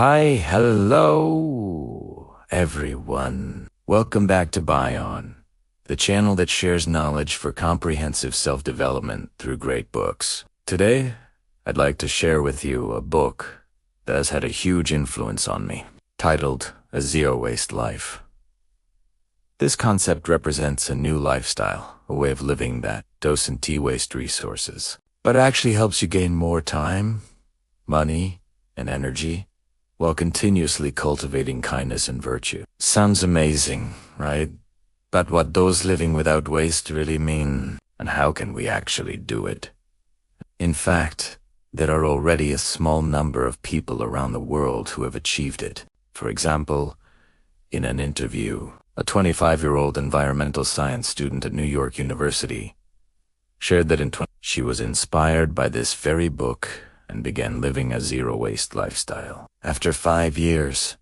Hello, everyone. Welcome back to BION, the channel that shares knowledge for comprehensive self-development through great books. Today, I'd like to share with you a book that has had a huge influence on me, titled A Zero-Waste Life. This concept represents a new lifestyle, a way of living that doesn't waste resources, but actually helps you gain more time, money, and energy, while continuously cultivating kindness and virtue. Sounds amazing, right? But what does living without waste really mean, and how can we actually do it? In fact, there are already a small number of people around the world who have achieved it. For example, in an interview, a 25-year-old environmental science student at New York University shared that she was inspired by this very book and began living a zero-waste lifestyle. After 5 years,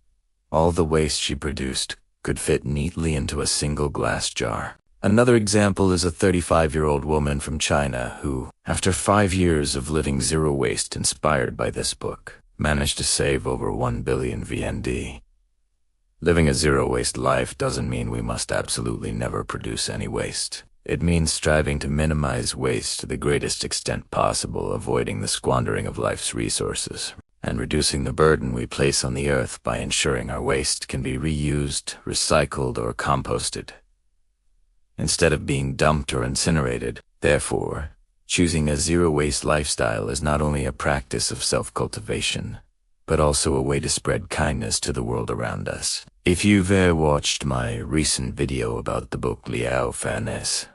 all the waste she produced could fit neatly into a single glass jar. Another example is a 35-year-old woman from China who, after 5 years of living zero waste inspired by this book, managed to save over 1 billion VND. Living a zero-waste life doesn't mean we must absolutely never produce any waste. It means striving to minimize waste to the greatest extent possible, avoiding the squandering of life's resources, and reducing the burden we place on the earth by ensuring our waste can be reused, recycled, or composted, instead of being dumped or incinerated. Therefore, choosing a zero-waste lifestyle is not only a practice of self-cultivation, but also a way to spread kindness to the world around us. If you've watched my recent video about the book Liao Fan's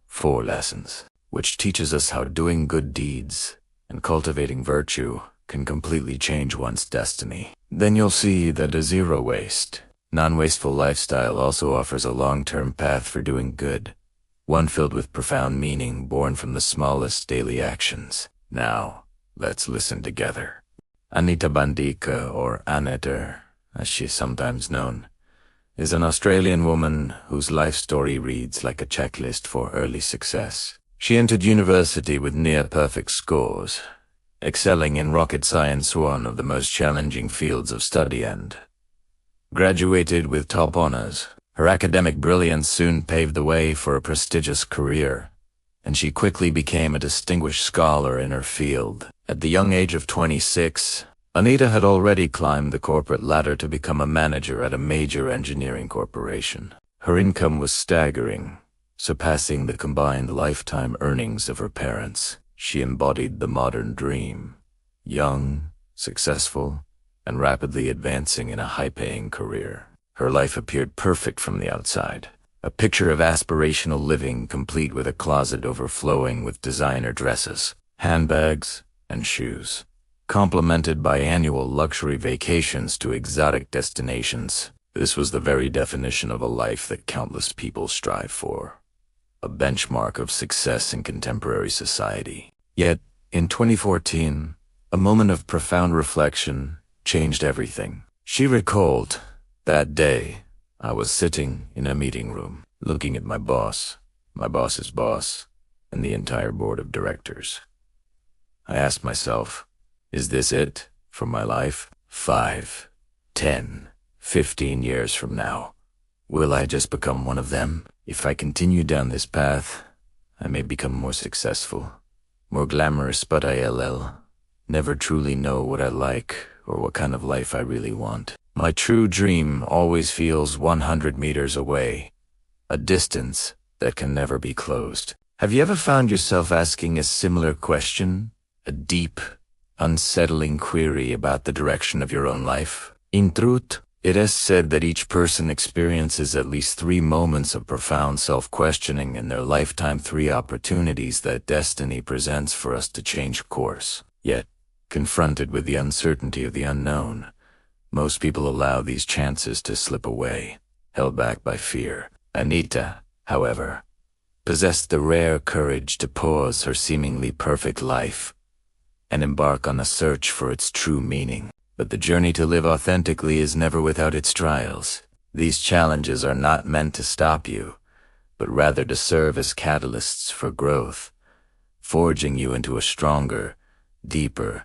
4 Lessons, which teaches us how doing good deeds and cultivating virtue can completely change one's destiny, then you'll see that a zero-waste, non-wasteful lifestyle also offers a long-term path for doing good, one filled with profound meaning born from the smallest daily actions. Now, let's listen together. Anita Bandika, or Anita, as she's sometimes known, is an Australian woman whose life story reads like a checklist for early success. She entered university with near-perfect scores, excelling in rocket science, one of the most challenging fields of study, and graduated with top honors. Her academic brilliance soon paved the way for a prestigious career, and she quickly became a distinguished scholar in her field. At the young age of 26, Anita had already climbed the corporate ladder to become a manager at a major engineering corporation. Her income was staggering, surpassing the combined lifetime earnings of her parents. She embodied the modern dream, young, successful, and rapidly advancing in a high-paying career. Her life appeared perfect from the outside, a picture of aspirational living complete with a closet overflowing with designer dresses, handbags, and shoes, complemented by annual luxury vacations to exotic destinations. This was the very definition of a life that countless people strive for, a benchmark of success in contemporary society. Yet, in 2014, a moment of profound reflection changed everything. She recalled, "That day, I was sitting in a meeting room, looking at my boss's boss, and the entire board of directors. I asked myself, is this it for my life? 5, 10, 15 years from now, will I just become one of them? If I continue down this path, I may become more successful, more glamorous, but I'll never truly know what I like or what kind of life I really want. My true dream always feels 100 meters away, a distance that can never be closed." Have you ever found yourself asking a similar question? A deep, unsettling query about the direction of your own life? In truth, it is said that each person experiences at least 3 moments of profound self-questioning in their lifetime, 3 opportunities that destiny presents for us to change course. Yet, confronted with the uncertainty of the unknown, most people allow these chances to slip away, held back by fear. Anita, however, possessed the rare courage to pause her seemingly perfect life and embark on a search for its true meaning. But the journey to live authentically is never without its trials. These challenges are not meant to stop you, but rather to serve as catalysts for growth, forging you into a stronger, deeper,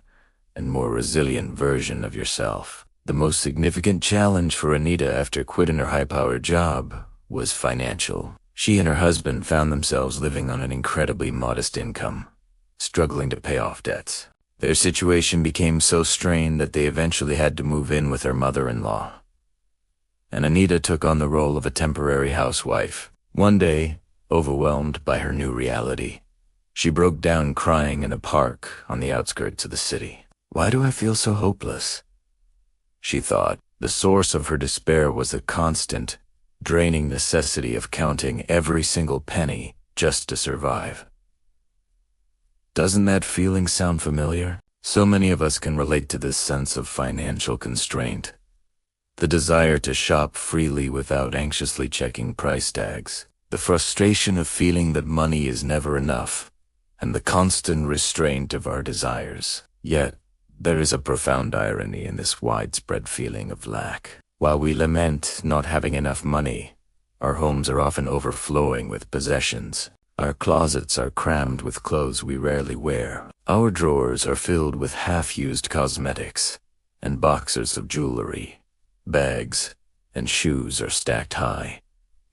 and more resilient version of yourself. The most significant challenge for Anita after quitting her high-powered job was financial. She and her husband found themselves living on an incredibly modest income, struggling to pay off debts. Their situation became so strained that they eventually had to move in with her mother-in-law, and Anita took on the role of a temporary housewife. One day, overwhelmed by her new reality, she broke down crying in a park on the outskirts of the city. "Why do I feel so hopeless?" she thought. The source of her despair was the constant, draining necessity of counting every single penny just to survive. Doesn't that feeling sound familiar? So many of us can relate to this sense of financial constraint. The desire to shop freely without anxiously checking price tags. The frustration of feeling that money is never enough, and the constant restraint of our desires. Yet, there is a profound irony in this widespread feeling of lack. While we lament not having enough money, our homes are often overflowing with possessions. Our closets are crammed with clothes we rarely wear. Our drawers are filled with half-used cosmetics and boxes of jewelry. Bags and shoes are stacked high,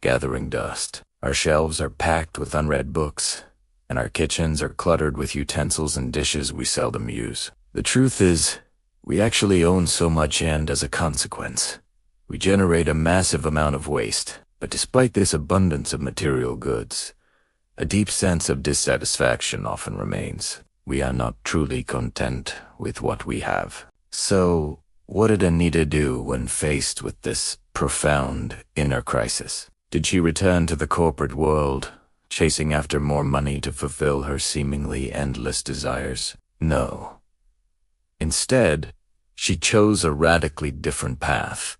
gathering dust. Our shelves are packed with unread books, and our kitchens are cluttered with utensils and dishes we seldom use. The truth is, we actually own so much, and as a consequence, we generate a massive amount of waste. But despite this abundance of material goods, a deep sense of dissatisfaction often remains. We are not truly content with what we have. So, what did Anita do when faced with this profound inner crisis? Did she return to the corporate world, chasing after more money to fulfill her seemingly endless desires? No. Instead, she chose a radically different path.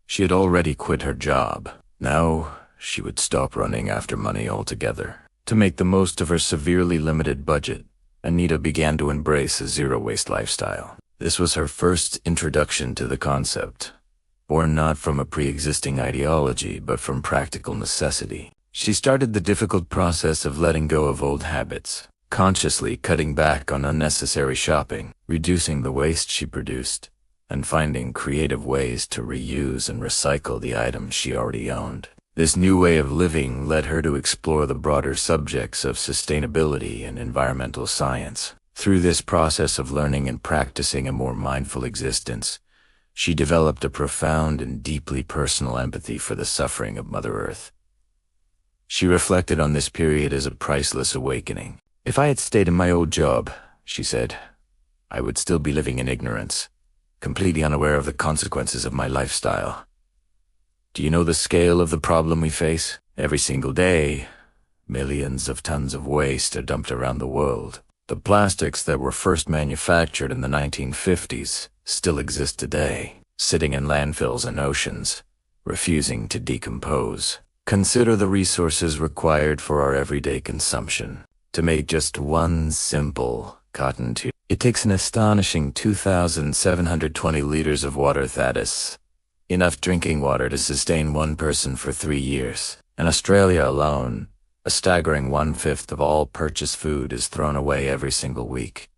She had already quit her job. Now, she would stop running after money altogether. To make the most of her severely limited budget, Anita began to embrace a zero-waste lifestyle. This was her first introduction to the concept, born not from a pre-existing ideology but from practical necessity. She started the difficult process of letting go of old habits, consciously cutting back on unnecessary shopping, reducing the waste she produced, and finding creative ways to reuse and recycle the items she already owned. This new way of living led her to explore the broader subjects of sustainability and environmental science. Through this process of learning and practicing a more mindful existence, she developed a profound and deeply personal empathy for the suffering of Mother Earth. She reflected on this period as a priceless awakening. "If I had stayed in my old job," she said, "I would still be living in ignorance, completely unaware of the consequences of my lifestyle." Do you know the scale of the problem we face? Every single day, millions of tons of waste are dumped around the world. The plastics that were first manufactured in the 1950s still exist today, sitting in landfills and oceans, refusing to decompose. Consider the resources required for our everyday consumption. To make just one simple cotton tube, it takes an astonishing 2,720 liters of water. That is enough drinking water to sustain one person for 3 years. In Australia alone, a staggering 1/5 of all purchased food is thrown away every single week,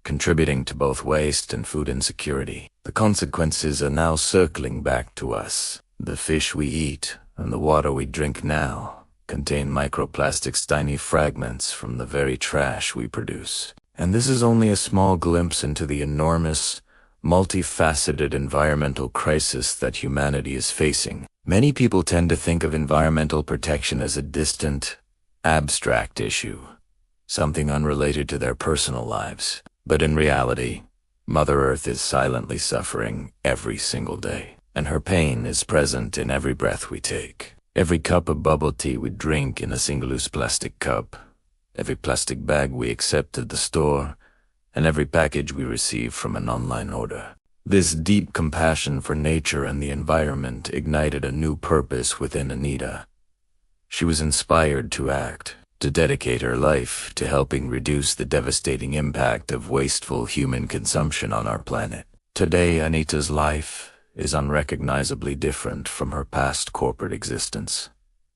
contributing to both waste and food insecurity. The consequences are now circling back to us. The fish we eat and the water we drink now contain microplastics, tiny fragments from the very trash we produce. And this is only a small glimpse into the enormous, multifaceted environmental crisis that humanity is facing. Many people tend to think of environmental protection as a distant, abstract issue, something unrelated to their personal lives. But in reality, Mother Earth is silently suffering every single day, and her pain is present in every breath we take. Every cup of bubble tea we drink in a single-use plastic cup, every plastic bag we accept at the store, and every package we receive from an online order. This deep compassion for nature and the environment ignited a new purpose within Anita. She was inspired to act, to dedicate her life to helping reduce the devastating impact of wasteful human consumption on our planet. Today, Anita's life is unrecognizably different from her past corporate existence,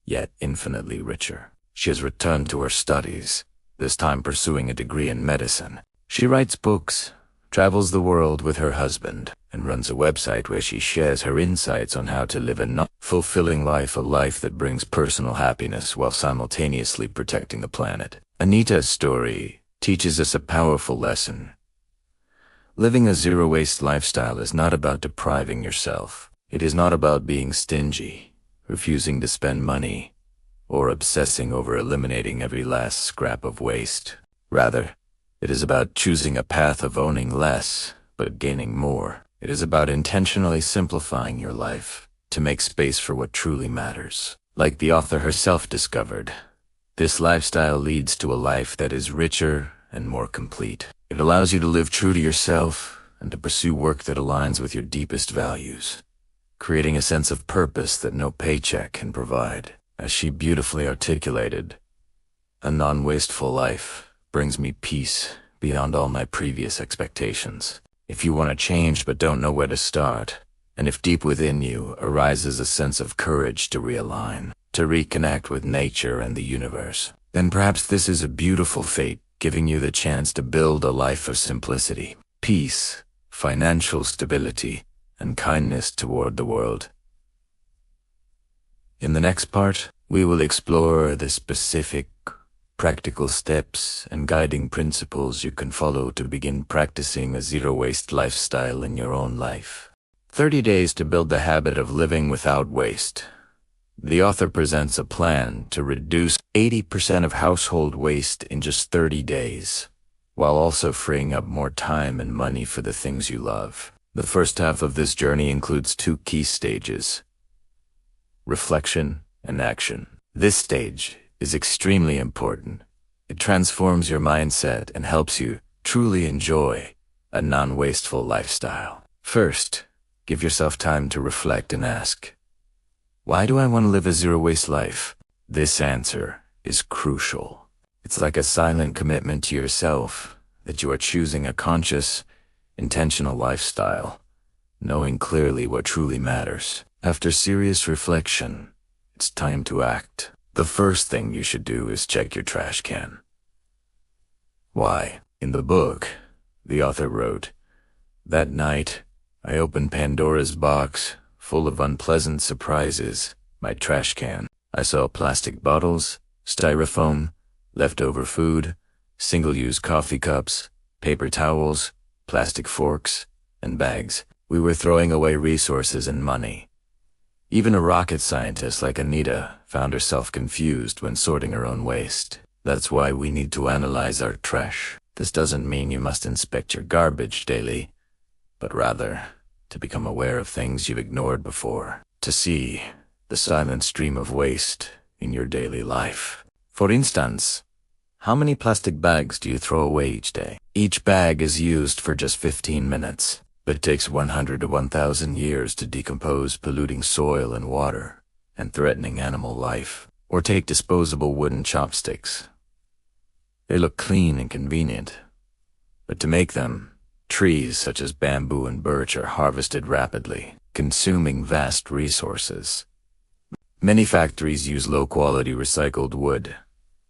yet infinitely richer. She has returned to her studies, this time pursuing a degree in medicine. She writes books, travels the world with her husband, and runs a website where she shares her insights on how to live a fulfilling life, a life that brings personal happiness while simultaneously protecting the planet. Anita's story teaches us a powerful lesson. Living a zero-waste lifestyle is not about depriving yourself. It is not about being stingy, refusing to spend money, or obsessing over eliminating every last scrap of waste. Rather, it is about choosing a path of owning less, but gaining more. It is about intentionally simplifying your life to make space for what truly matters. Like the author herself discovered, this lifestyle leads to a life that is richer and more complete. It allows you to live true to yourself and to pursue work that aligns with your deepest values, creating a sense of purpose that no paycheck can provide. As she beautifully articulated, a non-wasteful life brings me peace beyond all my previous expectations. If you want to change but don't know where to start, and if deep within you arises a sense of courage to realign, to reconnect with nature and the universe, then perhaps this is a beautiful fate giving you the chance to build a life of simplicity, peace, financial stability, and kindness toward the world. In the next part, we will explore the specific, practical steps and guiding principles you can follow to begin practicing a zero-waste lifestyle in your own life. 30 days to build the habit of living without waste. The author presents a plan to reduce 80% of household waste in just 30 days, while also freeing up more time and money for the things you love. The first half of this journey includes 2 key stages: reflection and action. This stage is extremely important. It transforms your mindset and helps you truly enjoy a non-wasteful lifestyle. First, give yourself time to reflect and ask, why do I want to live a zero-waste life? This answer is crucial. It's like a silent commitment to yourself that you are choosing a conscious, intentional lifestyle, knowing clearly what truly matters. After serious reflection, it's time to act. The first thing you should do is check your trash can. Why? In the book, the author wrote, "That night, I opened Pandora's box, full of unpleasant surprises, my trash can. I saw plastic bottles, styrofoam, leftover food, single-use coffee cups, paper towels, plastic forks, and bags. We were throwing away resources and money. Even a rocket scientist like Anita found herself confused when sorting her own waste. That's why we need to analyze our trash. This doesn't mean you must inspect your garbage daily, but rather to become aware of things you've ignored before, to see the silent stream of waste in your daily life. For instance, how many plastic bags do you throw away each day? Each bag is used for just 15 minutes. But it takes 100 to 1,000 years to decompose, polluting soil and water and threatening animal life. Or take disposable wooden chopsticks. They look clean and convenient, but to make them, trees such as bamboo and birch are harvested rapidly, consuming vast resources. Many factories use low-quality recycled wood,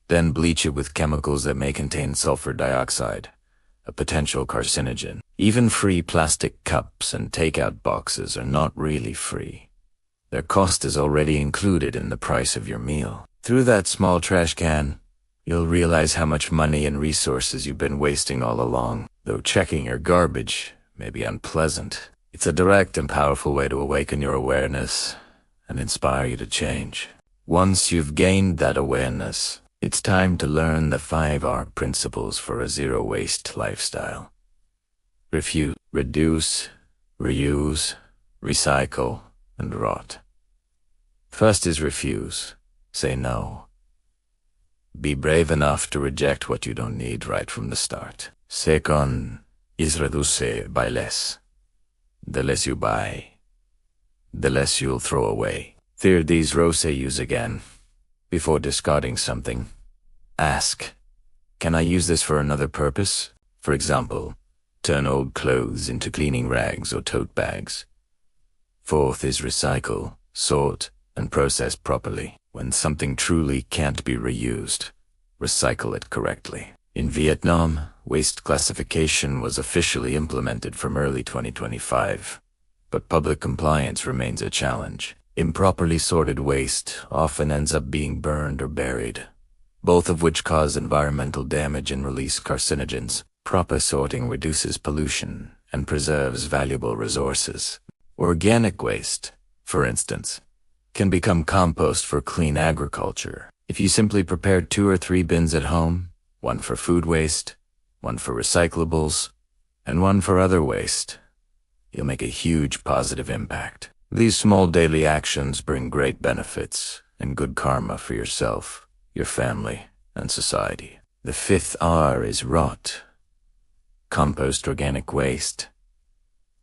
then bleach it with chemicals that may contain sulfur dioxide, a potential carcinogen. Even free plastic cups and takeout boxes are not really free. Their cost is already included in the price of your meal. Through that small trash can, you'll realize how much money and resources you've been wasting all along. Though checking your garbage may be unpleasant, it's a direct and powerful way to awaken your awareness and inspire you to change. Once you've gained that awareness, it's time to learn the 5R principles for a zero-waste lifestyle. Refuse, reduce, reuse, recycle, and rot. First is refuse. Say no. Be brave enough to reject what you don't need right from the start. Second is reduce, buy less. The less you buy, the less you'll throw away. Third is use again. Before discarding something, ask, can I use this for another purpose? For example, turn old clothes into cleaning rags or tote bags. Fourth is recycle, sort, and process properly. When something truly can't be reused, recycle it correctly. In Vietnam, waste classification was officially implemented from early 2025, but public compliance remains a challenge. Improperly sorted waste often ends up being burned or buried, both of which cause environmental damage and release carcinogens. Proper sorting reduces pollution and preserves valuable resources. Organic waste, for instance, can become compost for clean agriculture. If you simply prepare 2 or 3 bins at home, one for food waste, one for recyclables, and one for other waste, you'll make a huge positive impact. These small daily actions bring great benefits and good karma for yourself, your family, and society. The 5th R is rot. Compost organic waste.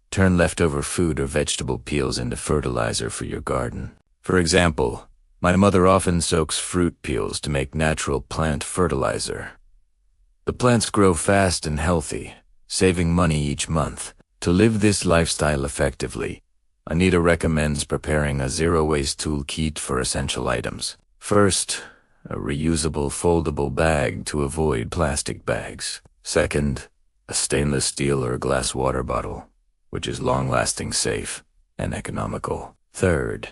Turn leftover food or vegetable peels into fertilizer for your garden. For example, my mother often soaks fruit peels to make natural plant fertilizer. The plants grow fast and healthy, saving money each month. To live this lifestyle effectively, Anita recommends preparing a zero-waste toolkit for essential items. First, a reusable foldable bag to avoid plastic bags. Second, a stainless steel or glass water bottle, which is long-lasting, safe, and economical. Third,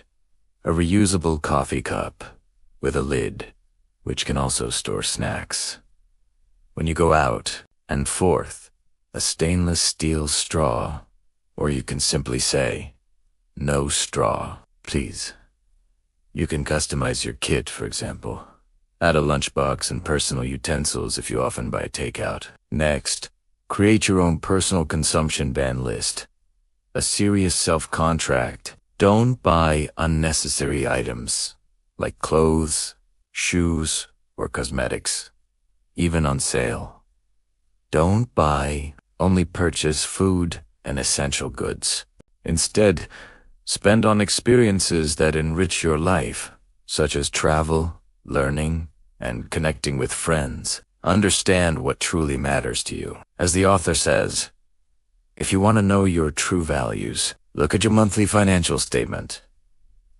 a reusable coffee cup with a lid, which can also store snacks when you go out. And fourth, a stainless steel straw, or you can simply say, "No straw, please." You can customize your kit, for example. Add a lunchbox and personal utensils if you often buy takeout. Next, create your own personal consumption ban list. A serious self-contract. Don't buy unnecessary items like clothes, shoes, or cosmetics, even on sale. Don't buy, only purchase food and essential goods. Instead, spend on experiences that enrich your life, such as travel, learning, and connecting with friends. Understand what truly matters to you. As the author says, if you want to know your true values, look at your monthly financial statement.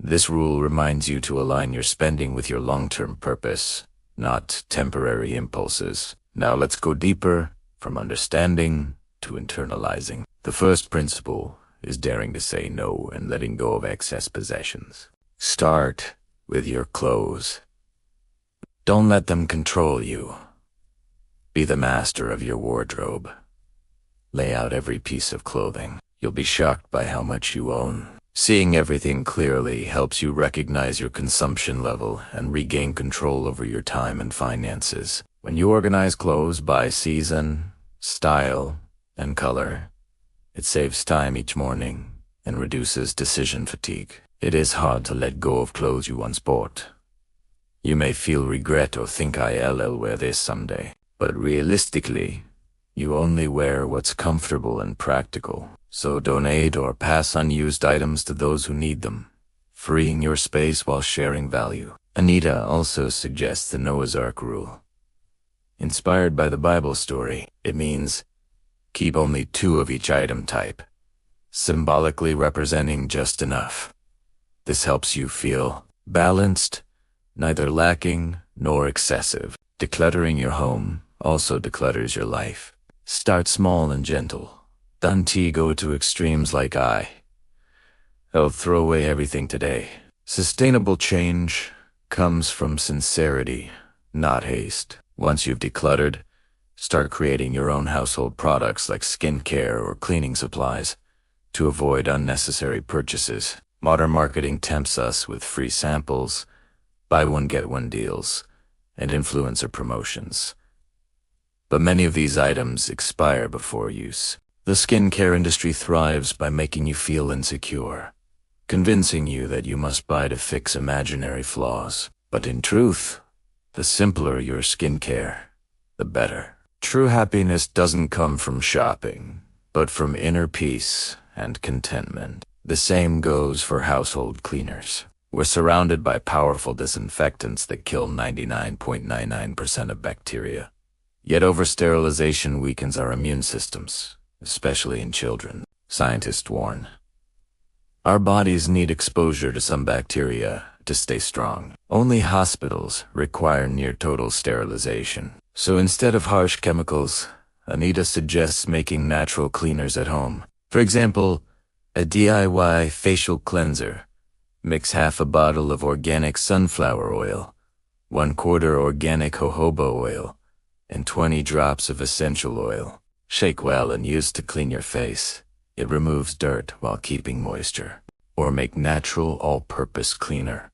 This rule reminds you to align your spending with your long-term purpose, not temporary impulses. Now let's go deeper, from understanding to internalizing. The first principle is daring to say no and letting go of excess possessions. Start with your clothes. Don't let them control you. Be the master of your wardrobe. Lay out every piece of clothing. You'll be shocked by how much you own. Seeing everything clearly helps you recognize your consumption level and regain control over your time and finances. When you organize clothes by season, style, and color, it saves time each morning and reduces decision fatigue. It is hard to let go of clothes you once bought. You may feel regret or think I'll wear this someday, but realistically, you only wear what's comfortable and practical. So donate or pass unused items to those who need them, freeing your space while sharing value. Anita also suggests the Noah's Ark rule. Inspired by the Bible story, it means keep only 2 of each item type, symbolically representing just enough. This helps you feel balanced, neither lacking nor excessive. Decluttering your home also declutters your life. Start small and gentle. Don't go to extremes like I'll throw away everything today. Sustainable change comes from sincerity, not haste. Once you've decluttered, start creating your own household products like skincare or cleaning supplies to avoid unnecessary purchases. Modern marketing tempts us with free samples, buy one get one deals, and influencer promotions. But many of these items expire before use. The skincare industry thrives by making you feel insecure, convincing you that you must buy to fix imaginary flaws. But in truth, the simpler your skincare, the better. True happiness doesn't come from shopping, but from inner peace and contentment. The same goes for household cleaners. We're surrounded by powerful disinfectants that kill 99.99% of bacteria. Yet over-sterilization weakens our immune systems, especially in children. Scientists warn. Our bodies need exposure to some bacteria to stay strong. Only hospitals require near-total sterilization. So instead of harsh chemicals, Anita suggests making natural cleaners at home. For example, a DIY facial cleanser. Mix half a bottle of organic sunflower oil, 1/4 organic jojoba oil, and 20 drops of essential oil. Shake well and use to clean your face. It removes dirt while keeping moisture. Or make natural all-purpose cleaner.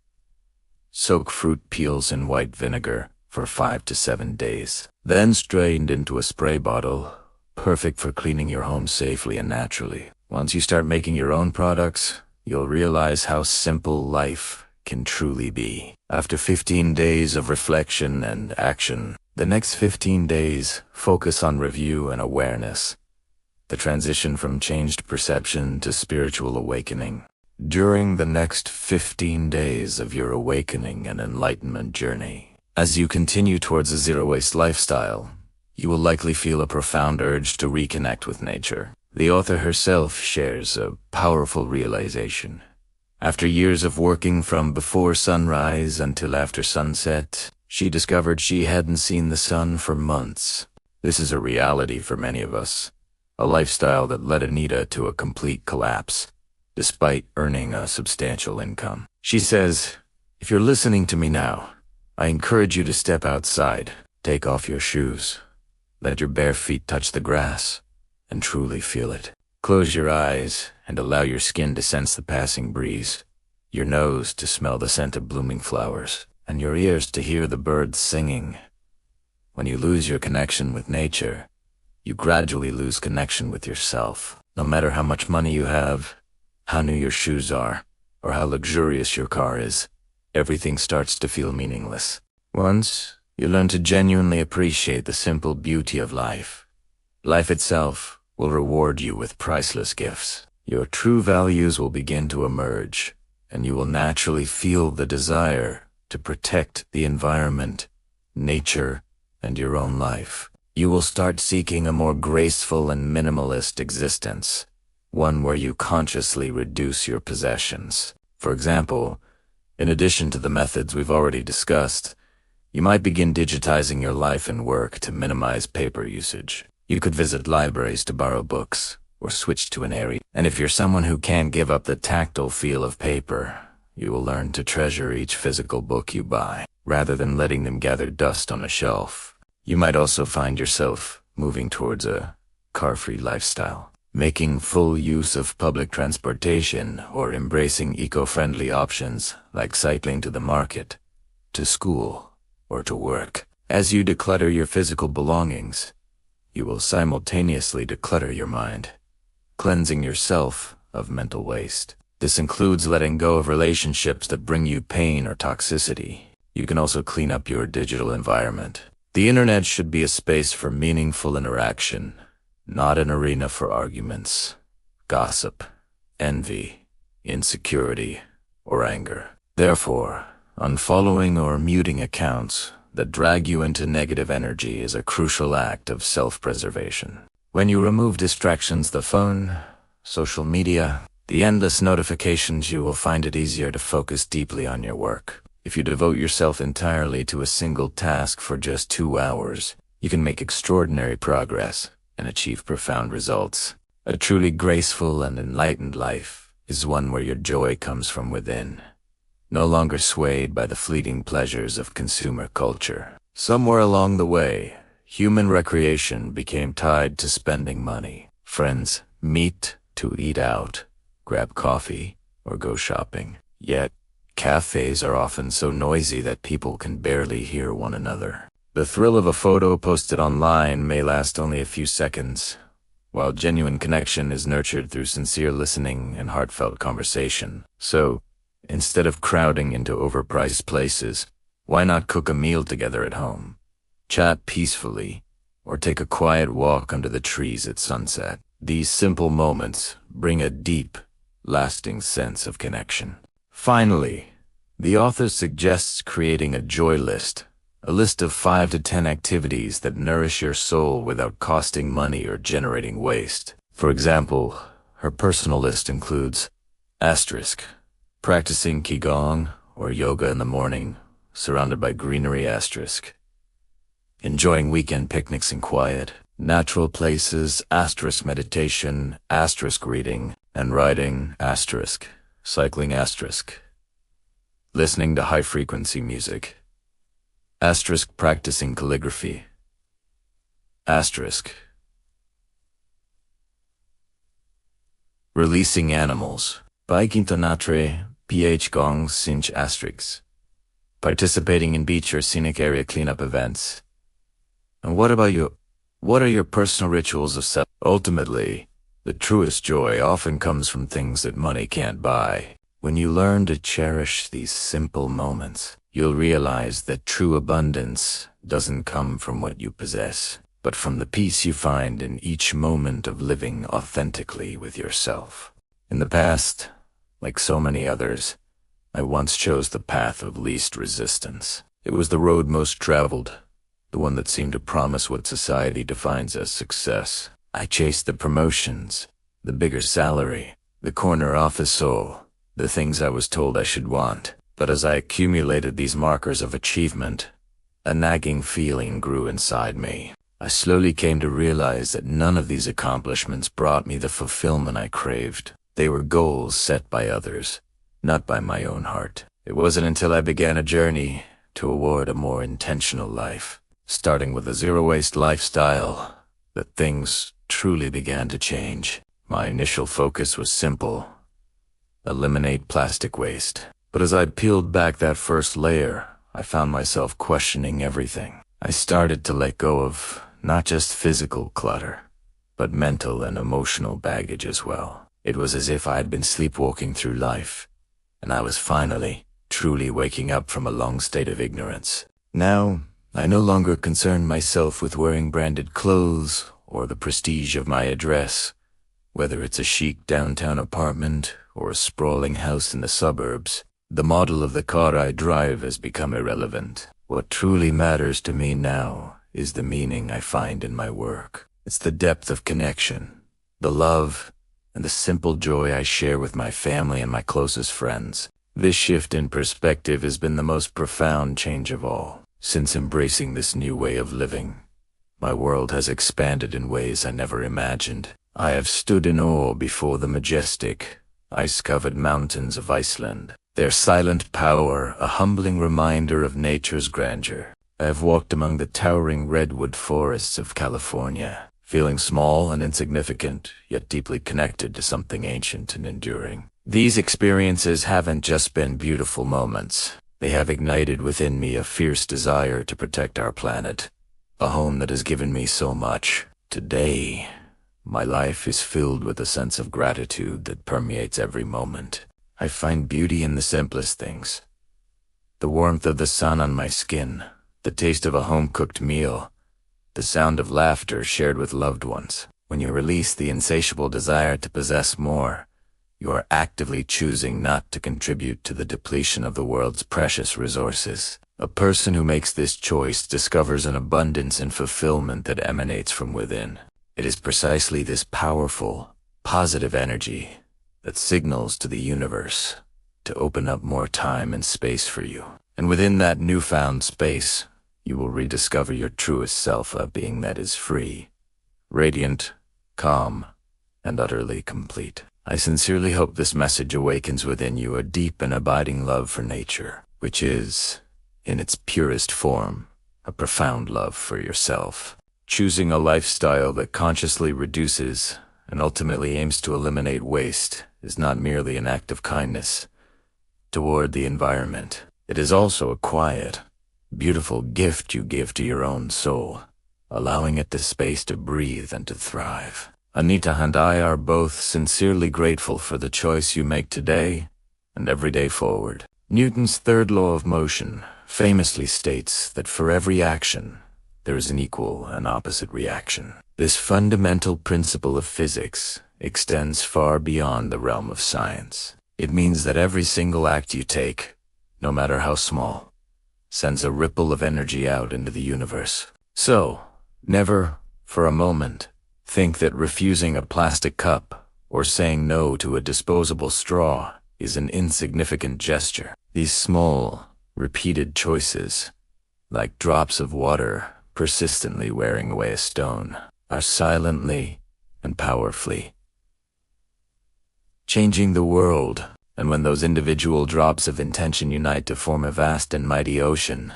Soak fruit peels in white vinegar for 5 to 7 days. Then strained into a spray bottle, perfect for cleaning your home safely and naturally. Once you start making your own products, you'll realize how simple life can truly be. After 15 days of reflection and action, the next 15 days focus on review and awareness. The transition from changed perception to spiritual awakening. During the next 15 days of your awakening and enlightenment journey, as you continue towards a zero-waste lifestyle, you will likely feel a profound urge to reconnect with nature. The author herself shares a powerful realization. After years of working from before sunrise until after sunset, she discovered she hadn't seen the sun for months. This is a reality for many of us, a lifestyle that led Anita to a complete collapse, despite earning a substantial income. She says, "If you're listening to me now, I encourage you to step outside, take off your shoes, let your bare feet touch the grass, and truly feel it. Close your eyes and allow your skin to sense the passing breeze, your nose to smell the scent of blooming flowers, and your ears to hear the birds singing. When you lose your connection with nature, you gradually lose connection with yourself. No matter how much money you have, how new your shoes are, or how luxurious your car is, everything starts to feel meaningless. Once you learn to genuinely appreciate the simple beauty of life, life itself will reward you with priceless gifts. Your true values will begin to emerge, and you will naturally feel the desire to protect the environment, nature, and your own life. You will start seeking a more graceful and minimalist existence, one where you consciously reduce your possessions. For example, in addition to the methods we've already discussed, you might begin digitizing your life and work to minimize paper usage. You could visit libraries to borrow books, or switch to an area. And if you're someone who can't give up the tactile feel of paper, you will learn to treasure each physical book you buy, rather than letting them gather dust on a shelf. You might also find yourself moving towards a car-free lifestyle, making full use of public transportation or embracing eco-friendly options like cycling to the market, to school, or to work. As you declutter your physical belongings, you will simultaneously declutter your mind, cleansing yourself of mental waste. This includes letting go of relationships that bring you pain or toxicity. You can also clean up your digital environment. The internet should be a space for meaningful interaction, not an arena for arguments, gossip, envy, insecurity, or anger. Therefore, unfollowing or muting accounts that drag you into negative energy is a crucial act of self-preservation. When you remove distractions, the phone, social media, the endless notifications, you will find it easier to focus deeply on your work. If you devote yourself entirely to a single task for just 2 hours, you can make extraordinary progress and achieve profound results. A truly graceful and enlightened life is one where your joy comes from within, no longer swayed by the fleeting pleasures of consumer culture. Somewhere along the way, human recreation became tied to spending money. Friends meet to eat out, grab coffee, or go shopping. Yet, cafes are often so noisy that people can barely hear one another. The thrill of a photo posted online may last only a few seconds, while genuine connection is nurtured through sincere listening and heartfelt conversation. So, instead of crowding into overpriced places, why not cook a meal together at home, chat peacefully, or take a quiet walk under the trees at sunset? These simple moments bring a deep, lasting sense of connection. Finally, the author suggests creating a joy list, a list of 5 to 10 activities that nourish your soul without costing money or generating waste. For example, her personal list includes asterisk, practicing Qigong or yoga in the morning, surrounded by greenery asterisk. enjoying weekend picnics in quiet, natural places, asterisk meditation, asterisk reading, and writing, asterisk, cycling, asterisk, listening to high-frequency music, asterisk, practicing calligraphy, asterisk, releasing animals, biking to Natre, ph gong sinch asterisks, participating in beach or scenic area cleanup events. And what about you? What are your personal rituals of self? Ultimately, the truest joy often comes from things that money can't buy. When you learn to cherish these simple moments, you'll realize that true abundance doesn't come from what you possess, but from the peace you find in each moment of living authentically with yourself. In the past, like so many others, I once chose the path of least resistance. It was the road most traveled, the one that seemed to promise what society defines as success. I chased the promotions, the bigger salary, the corner office soul, the things I was told I should want. But as I accumulated these markers of achievement, a nagging feeling grew inside me. I slowly came to realize that none of these accomplishments brought me the fulfillment I craved. They were goals set by others, not by my own heart. It wasn't until I began a journey toward a more intentional life, starting with a zero-waste lifestyle, that things truly began to change. My initial focus was simple: eliminate plastic waste. But as I peeled back that first layer, I found myself questioning everything. I started to let go of not just physical clutter, but mental and emotional baggage as well. It was as if I had been sleepwalking through life, and I was finally, truly waking up from a long state of ignorance. Now, I no longer concerned myself with wearing branded clothes or the prestige of my address, whether it's a chic downtown apartment or a sprawling house in the suburbs. The model of the car I drive has become irrelevant. What truly matters to me now is the meaning I find in my work. It's the depth of connection, the love, and the simple joy I share with my family and my closest friends. This shift in perspective has been the most profound change of all. Since embracing this new way of living, my world has expanded in ways I never imagined. I have stood in awe before the majestic, ice-covered mountains of Iceland, their silent power a humbling reminder of nature's grandeur. I have walked among the towering redwood forests of California, feeling small and insignificant, yet deeply connected to something ancient and enduring. These experiences haven't just been beautiful moments. They have ignited within me a fierce desire to protect our planet, a home that has given me so much. Today, my life is filled with a sense of gratitude that permeates every moment. I find beauty in the simplest things: the warmth of the sun on my skin, the taste of a home-cooked meal, the sound of laughter shared with loved ones. When you release the insatiable desire to possess more, you are actively choosing not to contribute to the depletion of the world's precious resources. A person who makes this choice discovers an abundance and fulfillment that emanates from within. It is precisely this powerful, positive energy that signals to the universe to open up more time and space for you. And within that newfound space, you will rediscover your truest self, a being that is free, radiant, calm, and utterly complete. I sincerely hope this message awakens within you a deep and abiding love for nature, which is, in its purest form, a profound love for yourself. Choosing a lifestyle that consciously reduces and ultimately aims to eliminate waste is not merely an act of kindness toward the environment. It is also a quiet, beautiful gift you give to your own soul, allowing it the space to breathe and to thrive. Anita and I are both sincerely grateful for the choice you make today and every day forward. Newton's third law of motion famously states that for every action, there is an equal and opposite reaction. This fundamental principle of physics extends far beyond the realm of science. It means that every single act you take, no matter how small, sends a ripple of energy out into the universe. So, never, for a moment, think that refusing a plastic cup or saying no to a disposable straw is an insignificant gesture. These small, repeated choices, like drops of water persistently wearing away a stone, are silently and powerfully changing the world. And when those individual drops of intention unite to form a vast and mighty ocean,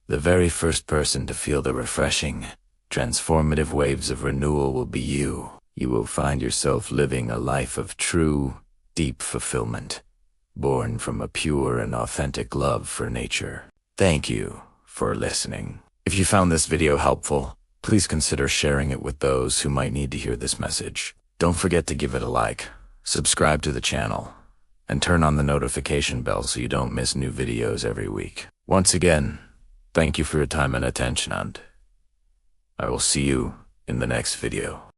the very first person to feel the refreshing, transformative waves of renewal will be you. You will find yourself living a life of true, deep fulfillment, born from a pure and authentic love for nature. Thank you for listening. If you found this video helpful, please consider sharing it with those who might need to hear this message. Don't forget to give it a like, subscribe to the channel, and turn on the notification bell so you don't miss new videos every week. Once again, thank you for your time and attention, and I will see you in the next video.